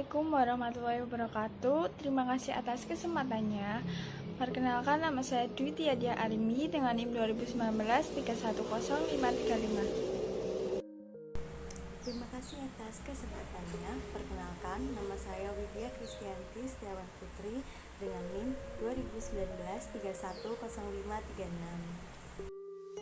Assalamualaikum warahmatullahi wabarakatuh. Terima kasih atas kesempatannya. Perkenalkan, nama saya Dwi Tiadia Arimi dengan NIM 2019 310535. Terima kasih atas kesempatannya. Perkenalkan, nama saya Widya Kristianti Setiawan Putri dengan NIM 2019 310536.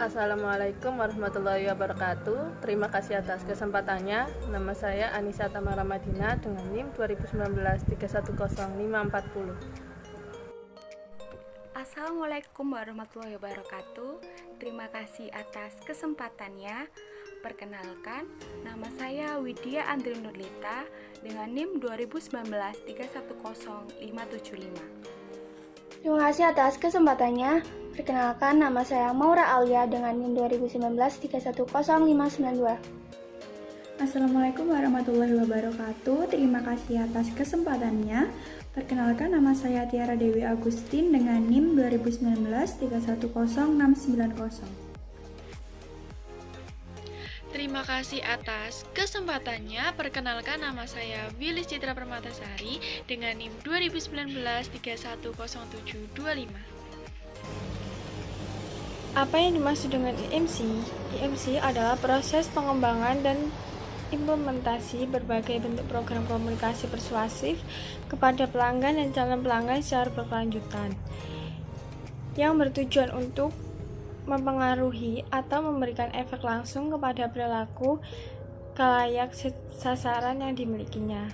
Assalamualaikum warahmatullahi wabarakatuh. Terima kasih atas kesempatannya. Nama saya Anissa Tamara Madina dengan NIM 2019 310540. Assalamualaikum warahmatullahi wabarakatuh. Terima kasih atas kesempatannya. Perkenalkan, nama saya Widya Andri Nurlita dengan NIM 2019 310575. Terima kasih atas kesempatannya. Perkenalkan, nama saya Maura Alia dengan NIM 2019 310592. Assalamualaikum warahmatullahi wabarakatuh. Terima kasih atas kesempatannya. Perkenalkan, nama saya Tiara Dewi Agustin dengan NIM 2019 310690. Terima kasih atas kesempatannya. Perkenalkan, nama saya Wilis Citra Permatasari dengan NIM 2019 310725. Apa yang dimaksud dengan IMC? IMC adalah proses pengembangan dan implementasi berbagai bentuk program komunikasi persuasif kepada pelanggan dan calon pelanggan secara berkelanjutan, yang bertujuan untuk mempengaruhi atau memberikan efek langsung kepada perilaku khalayak sasaran yang dimilikinya.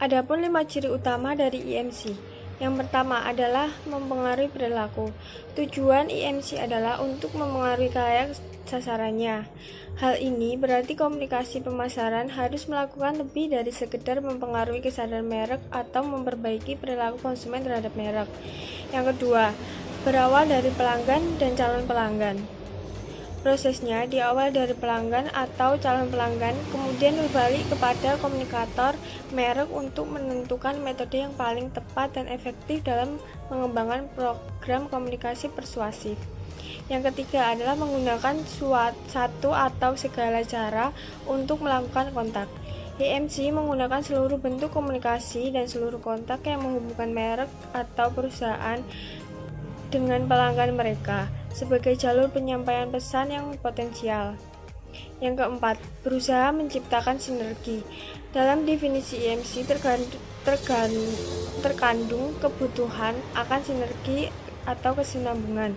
Adapun 5 ciri utama dari IMC. Yang pertama adalah mempengaruhi perilaku. Tujuan IMC adalah untuk mempengaruhi khalayak sasarannya. Hal ini berarti komunikasi pemasaran harus melakukan lebih dari sekedar mempengaruhi kesadaran merek atau memperbaiki perilaku konsumen terhadap merek. Yang kedua, berawal dari pelanggan dan calon pelanggan. Prosesnya diawal dari pelanggan atau calon pelanggan, kemudian berbalik kepada komunikator merek untuk menentukan metode yang paling tepat dan efektif dalam mengembangkan program komunikasi persuasif. Yang ketiga adalah menggunakan satu atau segala cara untuk melakukan kontak. IMC menggunakan seluruh bentuk komunikasi dan seluruh kontak yang menghubungkan merek atau perusahaan dengan pelanggan mereka sebagai jalur penyampaian pesan yang potensial. Yang keempat, berusaha menciptakan sinergi. Dalam definisi IMC terkandung kebutuhan akan sinergi atau kesinambungan.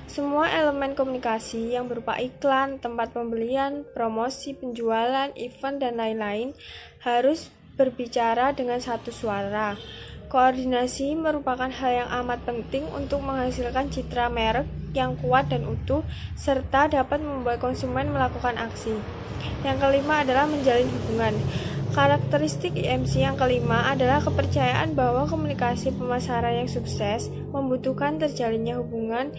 Semua elemen komunikasi yang berupa iklan, tempat pembelian, promosi, penjualan, event, dan lain-lain harus berbicara dengan satu suara. Koordinasi merupakan hal yang amat penting untuk menghasilkan citra merek yang kuat dan utuh, serta dapat membuat konsumen melakukan aksi. Yang kelima adalah menjalin hubungan. Karakteristik IMC yang kelima adalah kepercayaan bahwa komunikasi pemasaran yang sukses membutuhkan terjalinnya hubungan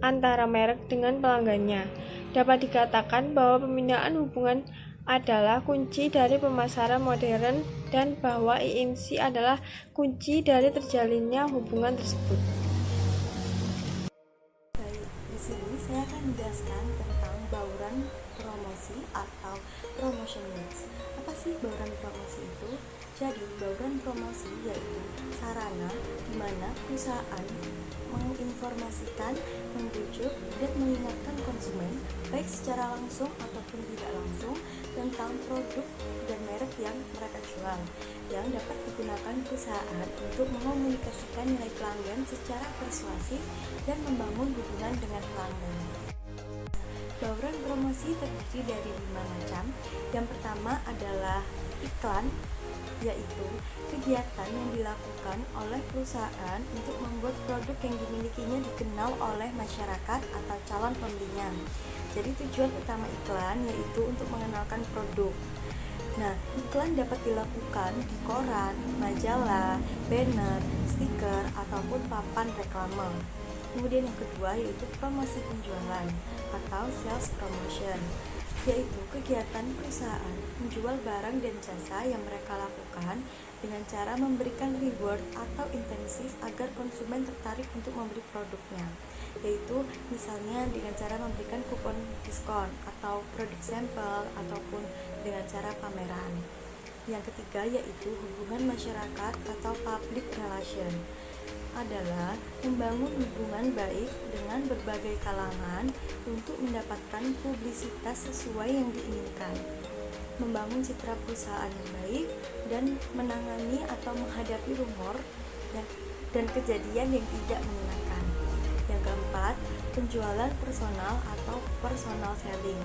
antara merek dengan pelanggannya. Dapat dikatakan bahwa pembinaan hubungan adalah kunci dari pemasaran modern dan bahwa IMC adalah kunci dari terjalinnya hubungan tersebut. Baik, di sini saya akan menjelaskan tentang bauran promosi atau promotion mix. Apa sih bauran promosi itu? Jadi, bauran promosi yaitu sarana di mana perusahaan menginformasikan, membujuk, dan mengingatkan konsumen baik secara langsung ataupun tidak langsung tentang produk dan merek yang mereka jual, yang dapat digunakan perusahaan untuk mengomunikasikan nilai pelanggan secara persuasif dan membangun hubungan dengan pelanggan. Bauran promosi terdiri dari 5 macam. Yang pertama adalah iklan, yaitu kegiatan yang dilakukan oleh perusahaan untuk membuat produk yang dimilikinya dikenal oleh masyarakat atau calon pembelinya. Jadi tujuan utama iklan yaitu untuk mengenalkan produk. Nah, iklan dapat dilakukan di koran, majalah, banner, stiker, ataupun papan reklame. Kemudian yang kedua yaitu promosi penjualan atau sales promotion, yaitu kegiatan perusahaan menjual barang dan jasa yang mereka lakukan dengan cara memberikan reward atau insentif agar konsumen tertarik untuk membeli produknya, yaitu misalnya dengan cara memberikan kupon diskon atau produk sampel ataupun dengan cara pameran. Yang ketiga yaitu hubungan masyarakat atau public relation, adalah membangun hubungan baik dengan berbagai kalangan untuk mendapatkan publisitas sesuai yang diinginkan, membangun citra perusahaan yang baik, dan menangani atau menghadapi rumor dan kejadian yang tidak menyenangkan. Yang keempat, penjualan personal atau personal selling,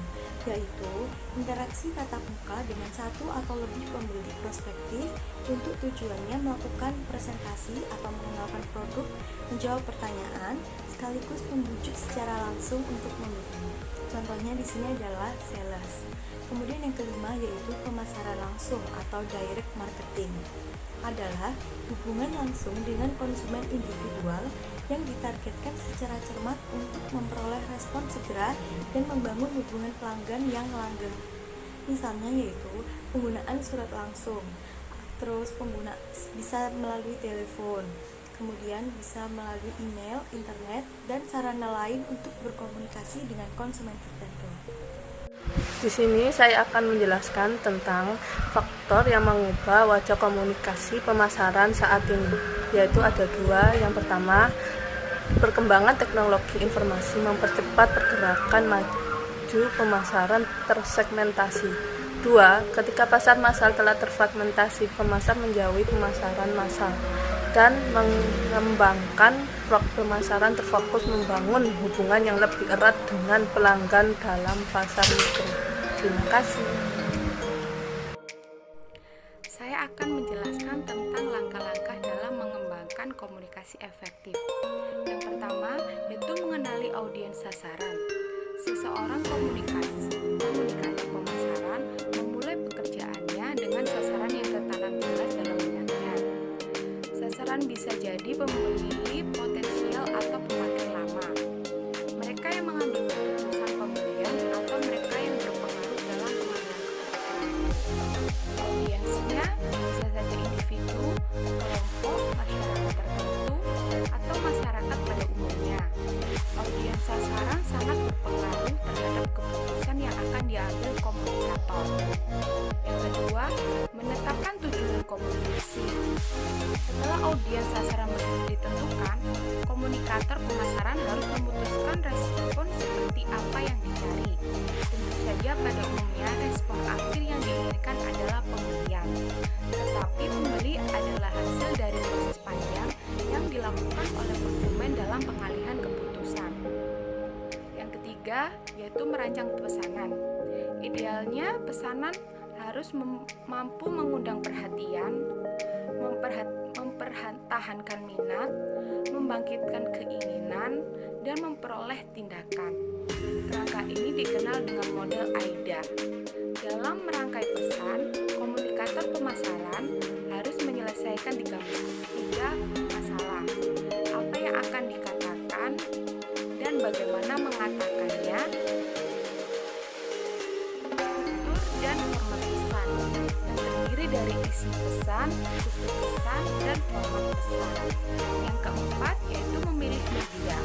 yaitu interaksi tatap muka dengan satu atau lebih pembeli prospektif untuk tujuannya melakukan presentasi atau mengenalkan produk, menjawab pertanyaan, sekaligus membujuk secara langsung untuk membeli. Contohnya di sini adalah sales. Kemudian yang kelima yaitu pemasaran langsung atau direct marketing, adalah hubungan langsung dengan konsumen individual yang ditargetkan secara cermat untuk memperoleh respon segera dan membangun hubungan pelanggan yang langgeng. Misalnya yaitu penggunaan surat langsung, terus pengguna bisa melalui telepon, kemudian bisa melalui email, internet, dan sarana lain untuk berkomunikasi dengan konsumen tertentu. Di sini saya akan menjelaskan tentang faktor yang mengubah wajah komunikasi pemasaran saat ini, yaitu ada dua. Yang pertama, perkembangan teknologi informasi mempercepat pergerakan maju pemasaran tersegmentasi. Dua, ketika pasar massal telah terfragmentasi, pemasar menjauhi pemasaran massal dan mengembangkan pemasaran terfokus membangun hubungan yang lebih erat dengan pelanggan dalam pasar mikro. Terima kasih. Saya akan menjelaskan tentang langkah-langkah dalam mengembangkan komunikasi efektif. Yang pertama, yaitu mengenali audiens sasaran. Seseorang komunikasi pemasaran memulai pekerjaannya dengan sasaran yang tertanam jelas dalam benaknya. Sasaran bisa jadi pembeli potensial atau pemakai lama, mereka yang mengambil keputusan pembelian, atau mereka yang berpengaruh dalam pengambilan keputusan. Audiensnya bisa saja individu, kelompok, masyarakat tertentu, atau masyarakat pada umumnya. Audiens sasaran sangat berpengaruh terhadap keputusan yang akan diambil komunikator. Yang kedua, menetapkan tujuan komunikasi. Setelah audiens sasaran ditentukan, komunikator pemasaran harus memutuskan respon seperti apa yang dicari. Tentu saja pada umumnya respon akhir yang diinginkan adalah pembelian, tetapi pembeli adalah hasil dari proses panjang yang dilakukan oleh konsumen dalam pengalihan keputusan. Yang ketiga, yaitu merancang pesanan. Idealnya pesanan harus mampu mengundang perhatian, mempertahankan minat, membangkitkan keinginan, dan memperoleh tindakan. Kerangka ini dikenal dengan model AIDA. Dalam merangkai pesan, komunikator pemasaran harus menyelesaikan tiga masalah. Apa yang akan dikatakan dan bagaimana mengatakannya, struktur dan format pesan yang terdiri dari isi pesan, struktur pesan, dan format pesan. Yang keempat yaitu memilih media.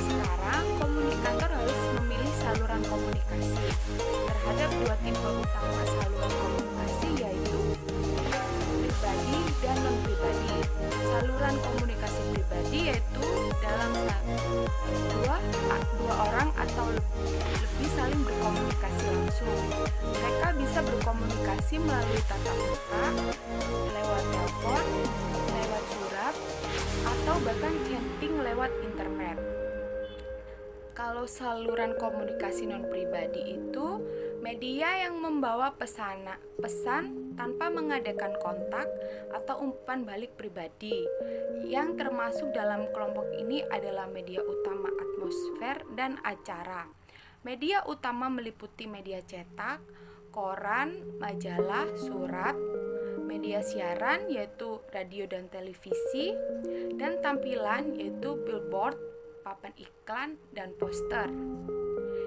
Sekarang komunikator harus memilih saluran komunikasi. Terhadap dua tipe utama saluran komunikasi yaitu pribadi dan non-pribadi. Saluran komunikasi pribadi yaitu dalam dua orang atau lebih saling berkomunikasi langsung. Mereka bisa berkomunikasi melalui tatap muka, lewat telepon, lewat surat, atau bahkan chatting lewat internet. Kalau saluran komunikasi non-pribadi itu media yang membawa pesan tanpa mengadakan kontak atau umpan balik pribadi. Yang termasuk dalam kelompok ini adalah media utama atmosfer dan acara. Media utama meliputi media cetak, koran, majalah, surat, media siaran yaitu radio dan televisi, dan tampilan yaitu billboard, papan iklan, dan poster.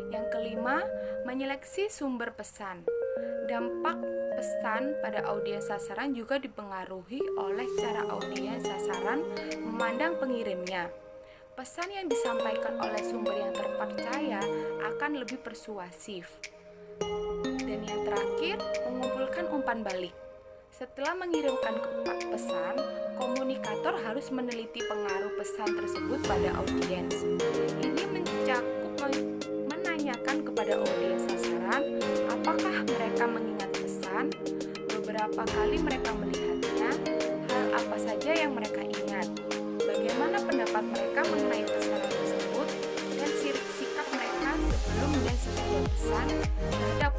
Yang kelima, menyeleksi sumber pesan. Dampak pesan pada audiens sasaran juga dipengaruhi oleh cara audiens sasaran memandang pengirimnya. Pesan yang disampaikan oleh sumber yang terpercaya akan lebih persuasif. Dan yang terakhir, mengumpulkan umpan balik. Setelah mengirimkan pesan, komunikator harus meneliti pengaruh pesan tersebut pada audiens. Ini mencakup menanyakan kepada audiens sasaran apakah mereka mengingat pesan, beberapa kali mereka melihatnya, hal apa saja yang mereka ingat, bagaimana pendapat mereka mengenai pesan tersebut, dan sikap mereka sebelum dan sesudah pesan terhadap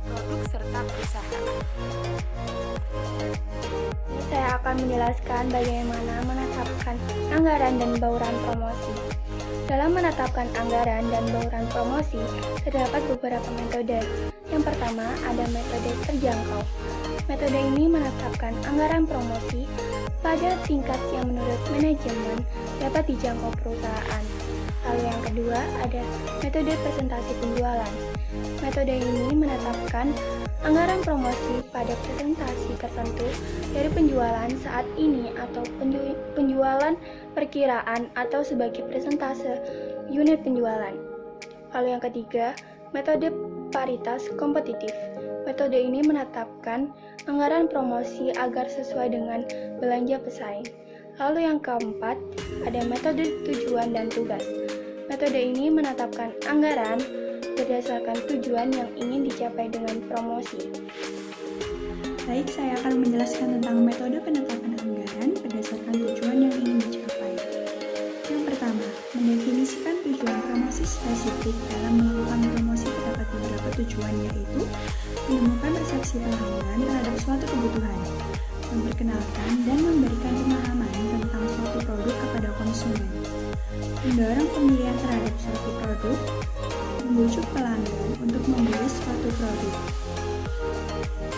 produk serta perusahaan. Saya akan menjelaskan bagaimana menetapkan anggaran dan bauran promosi. Dalam menetapkan anggaran dan bauran promosi, terdapat beberapa metode. Yang pertama, ada metode terjangkau. Metode ini menetapkan anggaran promosi pada tingkat yang menurut manajemen dapat dijangkau perusahaan. Lalu yang kedua, ada metode presentasi penjualan. Metode ini menetapkan anggaran promosi pada presentasi tertentu dari penjualan saat ini atau penjualan perkiraan atau sebagai persentase unit penjualan. Lalu yang ketiga, metode paritas kompetitif. Metode ini menetapkan anggaran promosi agar sesuai dengan belanja pesaing. Lalu yang keempat, ada metode tujuan dan tugas. Metode ini menetapkan anggaran berdasarkan tujuan yang ingin dicapai dengan promosi. Baik, saya akan menjelaskan tentang metode penetapan anggaran berdasarkan tujuan yang ingin dicapai. Yang pertama, mendefinisikan tujuan promosi spesifik. Dalam melakukan promosi terdapat beberapa tujuan, yaitu menemukan persepsi pelanggan terhadap suatu kebutuhan, memperkenalkan dan memberikan pemahaman tentang suatu produk kepada konsumen, mendorong pemilihan terhadap suatu produk, membujuk pelanggan untuk membeli suatu produk,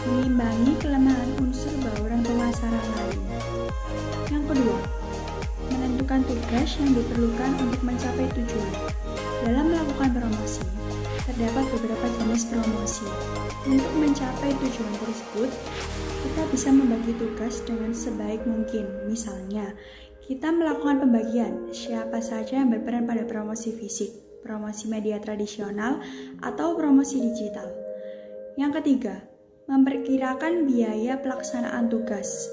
mengimbangi kelemahan unsur bauran pemasaran lain. Yang kedua, menentukan tugas yang diperlukan untuk mencapai tujuan. Dalam melakukan promosi, terdapat beberapa jenis promosi. Untuk mencapai tujuan tersebut, kita bisa membagi tugas dengan sebaik mungkin. Misalnya, kita melakukan pembagian siapa saja yang berperan pada promosi fisik, promosi media tradisional, atau promosi digital. Yang ketiga, memperkirakan biaya pelaksanaan tugas.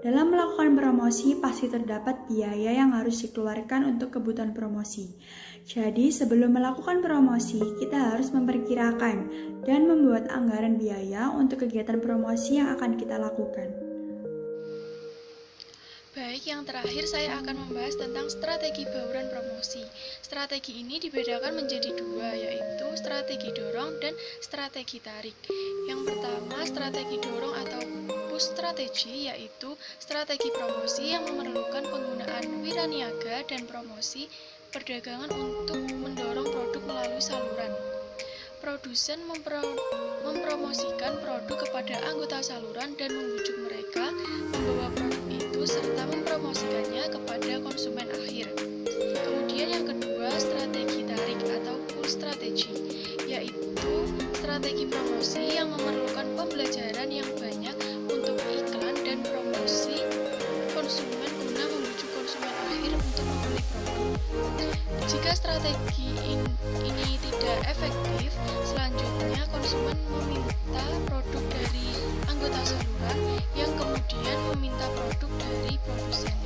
Dalam melakukan promosi, pasti terdapat biaya yang harus dikeluarkan untuk kebutuhan promosi. Jadi, sebelum melakukan promosi, kita harus memperkirakan dan membuat anggaran biaya untuk kegiatan promosi yang akan kita lakukan. Baik, yang terakhir saya akan membahas tentang strategi bauran promosi. Strategi ini dibedakan menjadi dua, yaitu strategi dorong dan strategi tarik. Yang pertama, strategi dorong atau push strategi, yaitu strategi promosi yang memerlukan penggunaan wiraniaga dan promosi perdagangan untuk mendorong produk melalui saluran. Produsen mempromosikan produk kepada anggota saluran dan membujuk mereka membawa produk itu serta mempromosikannya kepada konsumen akhir. Kemudian yang kedua, strategi tarik atau pull strategi, yaitu strategi promosi yang memerlukan pembelajaran yang banyak untuk iklan dan promosi konsumen guna membujuk konsumen akhir untuk membeli produk. Jika strategi ini tidak efektif, selanjutnya konsumen meminta produk dari anggota saluran yang kemudian meminta produk dari produsen.